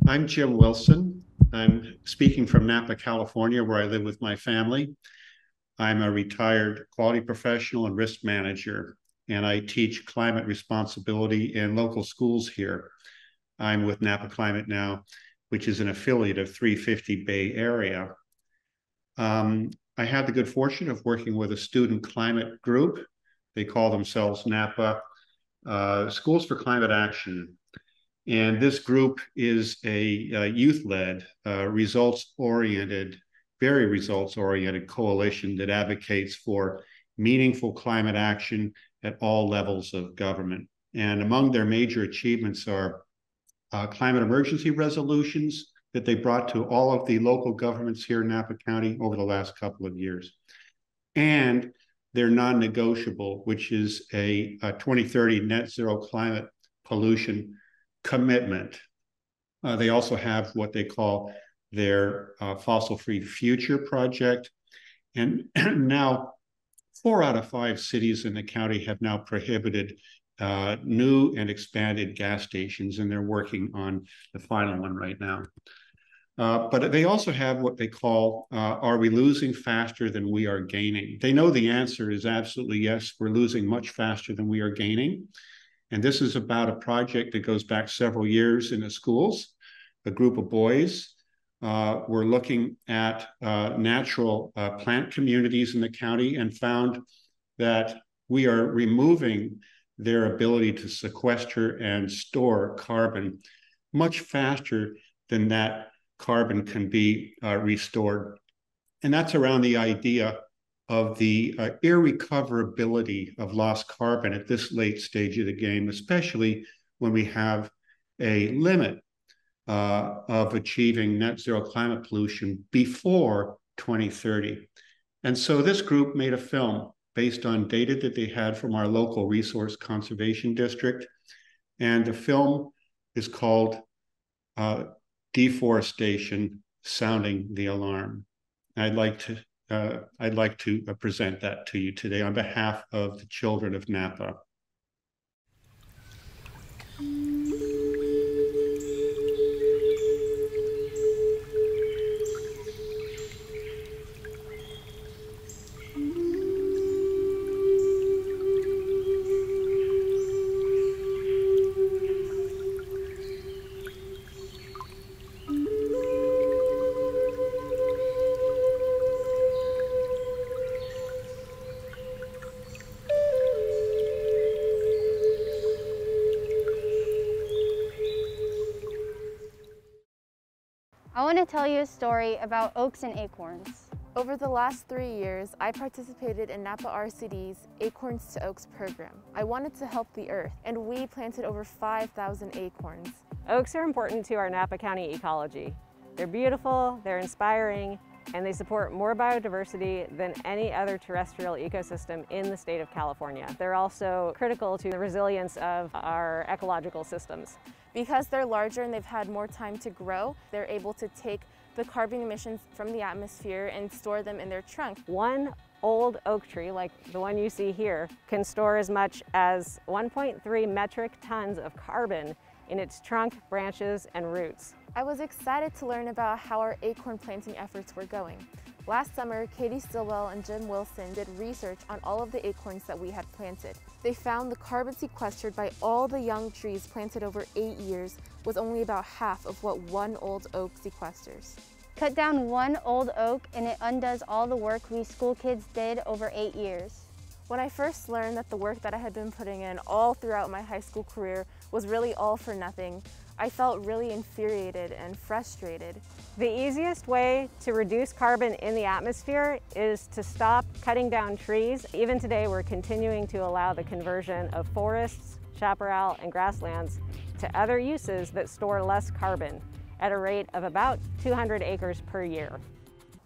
I'm Jim Wilson. I'm speaking from Napa, California, where I live with my family. I'm a retired quality professional and risk manager, and I teach climate responsibility in local schools here. I'm with Napa Climate Now, which is an affiliate of 350 Bay Area. I had the good fortune of working with a student climate group. They call themselves Napa Schools for Climate Action. And this group is a youth-led, results-oriented, very results-oriented coalition that advocates for meaningful climate action at all levels of government. And among their major achievements are climate emergency resolutions that they brought to all of the local governments here in Napa County over the last couple of years. And their non-negotiable, which is a 2030 net zero climate pollution commitment. They also have what they call their fossil-free future project. And now 4 out of 5 cities in the county have now prohibited new and expanded gas stations, and they're working on the final one right now. But they also have what they call, are we losing faster than we are gaining? They know the answer is absolutely yes, we're losing much faster than we are gaining. And this is about a project that goes back several years in the schools. A group of boys were looking at natural plant communities in the county and found that we are removing their ability to sequester and store carbon much faster than that carbon can be restored. And that's around the idea of the irrecoverability of lost carbon at this late stage of the game, especially when we have a limit of achieving net zero climate pollution before 2030. And so this group made a film based on data that they had from our local resource conservation district. And the film is called Deforestation Sounding the Alarm. I'd like to present that to you today on behalf of the children of Napa. I want to tell you a story about oaks and acorns. Over the last 3 years, I participated in Napa RCD's Acorns to Oaks program. I wanted to help the earth, and we planted over 5,000 acorns. Oaks are important to our Napa County ecology. They're beautiful, they're inspiring, and they support more biodiversity than any other terrestrial ecosystem in the state of California. They're also critical to the resilience of our ecological systems. Because they're larger and they've had more time to grow, they're able to take the carbon emissions from the atmosphere and store them in their trunk. One old oak tree, like the one you see here, can store as much as 1.3 metric tons of carbon in its trunk, branches, and roots. I was excited to learn about how our acorn planting efforts were going. Last summer, Katie Stillwell and Jim Wilson did research on all of the acorns that we had planted. They found the carbon sequestered by all the young trees planted over 8 years was only about half of what one old oak sequesters. Cut down one old oak and it undoes all the work we school kids did over 8 years. When I first learned that the work that I had been putting in all throughout my high school career was really all for nothing, I felt really infuriated and frustrated. The easiest way to reduce carbon in the atmosphere is to stop cutting down trees. Even today, we're continuing to allow the conversion of forests, chaparral, and grasslands to other uses that store less carbon at a rate of about 200 acres per year.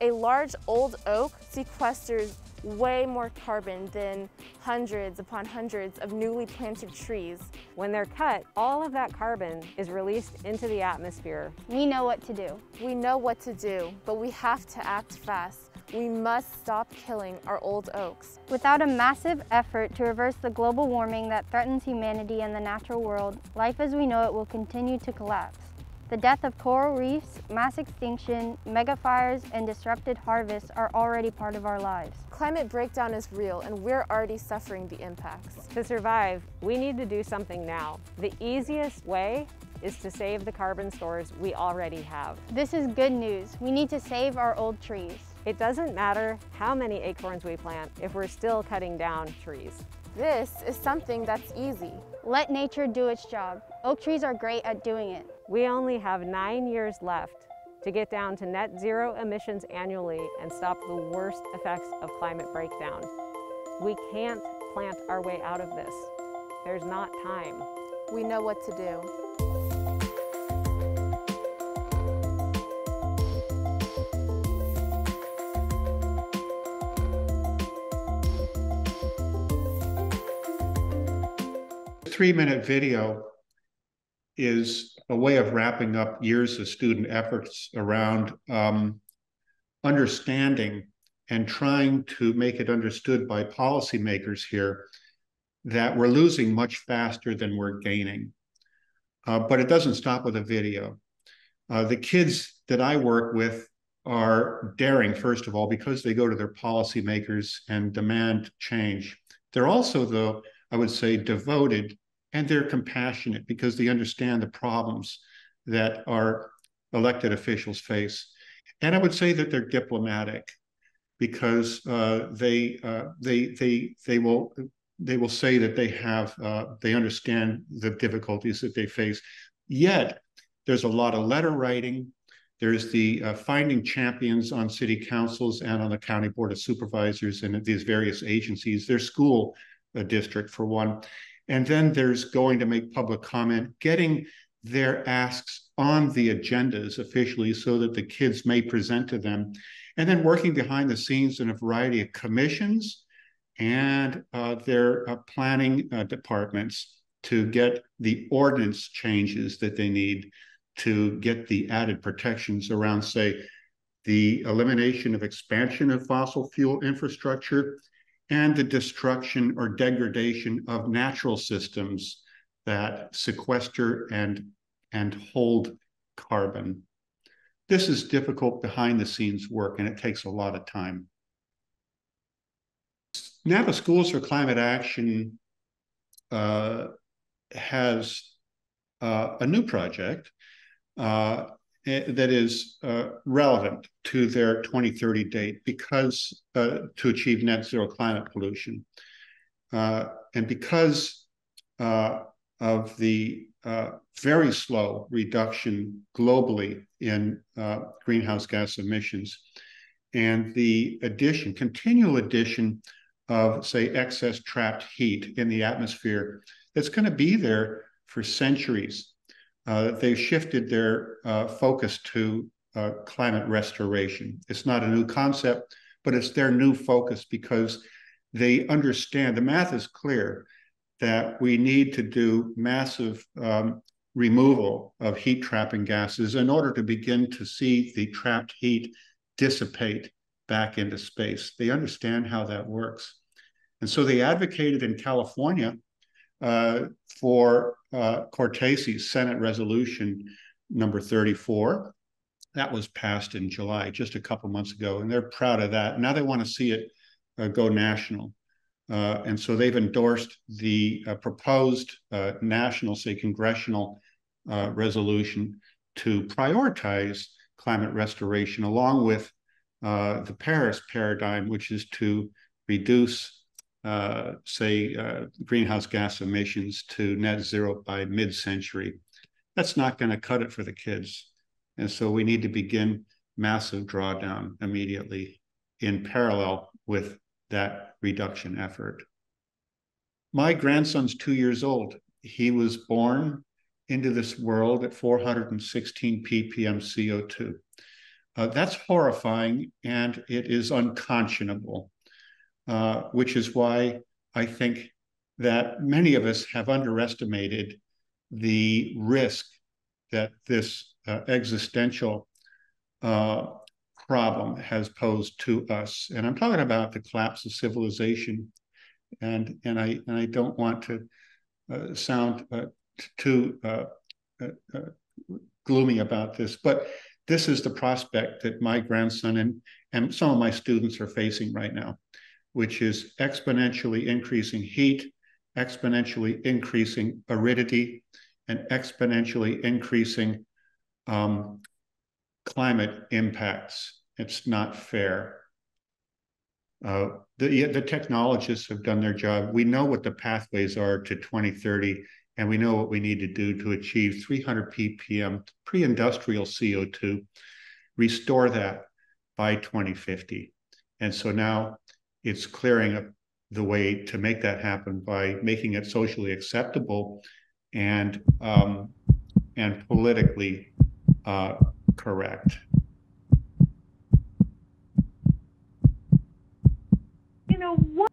A large old oak sequesters way more carbon than hundreds upon hundreds of newly planted trees. When they're cut, all of that carbon is released into the atmosphere. We know what to do. We know what to do, but we have to act fast. We must stop killing our old oaks. Without a massive effort to reverse the global warming that threatens humanity and the natural world, life as we know it will continue to collapse. The death of coral reefs, mass extinction, megafires, and disrupted harvests are already part of our lives. Climate breakdown is real, and we're already suffering the impacts. To survive, we need to do something now. The easiest way is to save the carbon stores we already have. This is good news. We need to save our old trees. It doesn't matter how many acorns we plant if we're still cutting down trees. This is something that's easy. Let nature do its job. Oak trees are great at doing it. We only have 9 years left to get down to net zero emissions annually and stop the worst effects of climate breakdown. We can't plant our way out of this. There's not time. We know what to do. The 3-minute video is a way of wrapping up years of student efforts around understanding and trying to make it understood by policymakers here that we're losing much faster than we're gaining. But it doesn't stop with a video. The kids that I work with are daring, first of all, because they go to their policymakers and demand change. They're also, though, I would say, devoted, and they're compassionate because they understand the problems that our elected officials face. And I would say that they're diplomatic because they will say that they understand the difficulties that they face. Yet there's a lot of letter writing. There's the finding champions on city councils and on the county board of supervisors and these various agencies, their school district for one. And then there's going to make public comment, getting their asks on the agendas officially so that the kids may present to them, and then working behind the scenes in a variety of commissions and their planning departments to get the ordinance changes that they need to get the added protections around, say, the elimination of expansion of fossil fuel infrastructure and the destruction or degradation of natural systems that sequester and hold carbon. This is difficult behind the scenes work, and it takes a lot of time. Napa Schools for Climate Action has a new project that is relevant to their 2030 date because to achieve net zero climate pollution. And because of the very slow reduction globally in greenhouse gas emissions and the continual addition of, say, excess trapped heat in the atmosphere that's going to be there for centuries. They've shifted their focus to climate restoration. It's not a new concept, but it's their new focus because they understand, the math is clear, that we need to do massive removal of heat trapping gases in order to begin to see the trapped heat dissipate back into space. They understand how that works. And so they advocated in California for Cortese's Senate Resolution number 34. That was passed in July, just a couple months ago, and they're proud of that. Now they want to see it go national. And so they've endorsed the proposed national, say, congressional resolution to prioritize climate restoration along with the Paris paradigm, which is to reduce greenhouse gas emissions to net zero by mid-century. That's not going to cut it for the kids. And so we need to begin massive drawdown immediately in parallel with that reduction effort. My grandson's 2 years old. He was born into this world at 416 ppm CO2. That's horrifying, and it is unconscionable. Which is why I think that many of us have underestimated the risk that this existential problem has posed to us. And I'm talking about the collapse of civilization. And I don't want to sound too gloomy about this, but this is the prospect that my grandson and some of my students are facing right now, which is exponentially increasing heat, exponentially increasing aridity, and exponentially increasing climate impacts. It's not fair. The technologists have done their job. We know what the pathways are to 2030, and we know what we need to do to achieve 300 ppm pre-industrial CO2, restore that by 2050. And so now it's clearing up the way to make that happen by making it socially acceptable and politically correct. You know what?